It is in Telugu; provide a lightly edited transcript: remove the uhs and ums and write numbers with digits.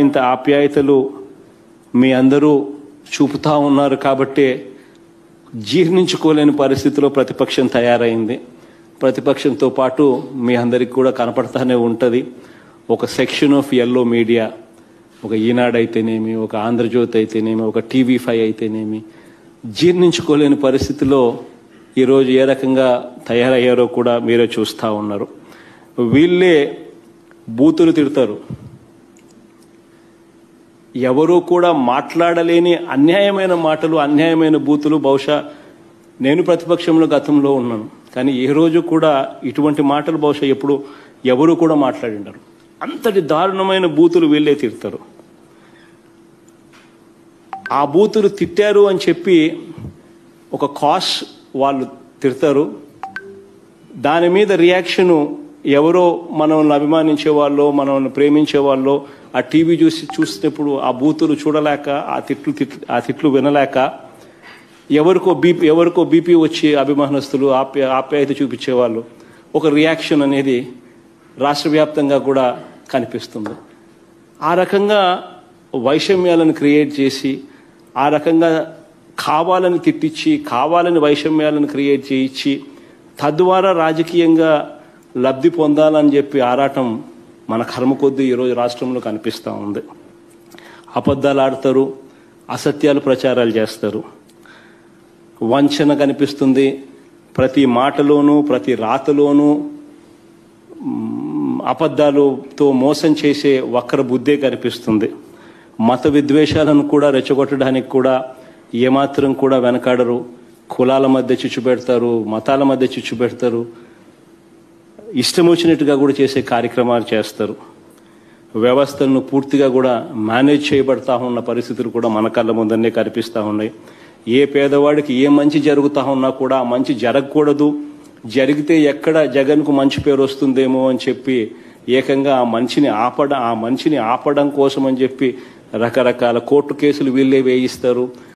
ఇంత ఆప్యాయతలు మీ అందరూ చూపుతా ఉన్నారు కాబట్టి జీర్ణించుకోలేని పరిస్థితిలో ప్రతిపక్షం తయారైంది. ప్రతిపక్షంతో పాటు మీ అందరికి కూడా కనపడతానే ఉంటుంది. ఒక సెక్షన్ ఆఫ్ ఎల్లో మీడియా, ఒక ఈనాడు అయితేనేమి, ఒక ఆంధ్రజ్యోతి అయితేనేమి, ఒక TV5 అయితేనేమి, జీర్ణించుకోలేని పరిస్థితిలో ఈరోజు ఏ రకంగా తయారయ్యారో కూడా మీరే చూస్తూ ఉన్నారు. వీళ్ళే బూతులు తిడతారు. ఎవరూ కూడా మాట్లాడలేని అన్యాయమైన మాటలు, అన్యాయమైన బూతులు. బహుశా నేను ప్రతిపక్షంలో గతంలో ఉన్నాను, కానీ ఏ రోజు కూడా ఇటువంటి మాటలు బహుశా ఎప్పుడు ఎవరు కూడా మాట్లాడిండరు. అంతటి దారుణమైన బూతులు వీళ్ళే తిడతారు. ఆ బూతులు తిట్టారు అని చెప్పి ఒక కాస్ వాళ్ళు తిడతారు. దాని మీద రియాక్షను ఎవరో మనల్ని అభిమానించే వాళ్ళు, మనల్ని ప్రేమించే వాళ్ళు ఆ టీవీ చూసినప్పుడు ఆ బూతులు చూడలేక, ఆ తిట్లు వినలేక ఎవరికో బీపీ వచ్చి అభిమానస్తులు ఆప్యాయత చూపించేవాళ్ళు ఒక రియాక్షన్ అనేది రాష్ట్ర వ్యాప్తంగా కూడా కనిపిస్తుంది. ఆ రకంగా వైషమ్యాలను క్రియేట్ చేసి, ఆ రకంగా కావాలని తిట్టించి, కావాలని వైషమ్యాలను క్రియేట్ చేయించి, తద్వారా రాజకీయంగా లబ్ధి పొందాలని చెప్పి ఆరాటం మన కర్మ కొద్దీ ఈరోజు రాష్ట్రంలో కనిపిస్తూ ఉంది. అబద్ధాలు ఆడతారు, అసత్యాలు ప్రచారాలు చేస్తారు, వంచన కనిపిస్తుంది. ప్రతి మాటలోనూ, ప్రతి రాతలోనూ అబద్ధాలతో మోసం చేసే వక్ర బుద్ధే కనిపిస్తుంది. మత విద్వేషాలను కూడా రెచ్చగొట్టడానికి కూడా ఏమాత్రం కూడా వెనకాడరు. కులాల మధ్య చిచ్చు పెడతారు, మతాల మధ్య చిచ్చు పెడతారు, ఇష్టం వచ్చినట్టుగా కూడా చేసే కార్యక్రమాలు చేస్తారు. వ్యవస్థలను పూర్తిగా కూడా మేనేజ్ చేయబడతా ఉన్న పరిస్థితులు కూడా మన కళ్ళ ముందనే కనిపిస్తూ ఉన్నాయి. ఏ పేదవాడికి ఏ మంచి జరుగుతూ ఉన్నా కూడా ఆ మంచి జరగకూడదు, జరిగితే ఎక్కడ జగన్కు మంచి పేరు వస్తుందేమో అని చెప్పి ఏకంగా ఆ మంచిని ఆపడం కోసం అని చెప్పి రకరకాల కోర్టు కేసులు వీళ్ళే వేయిస్తారు.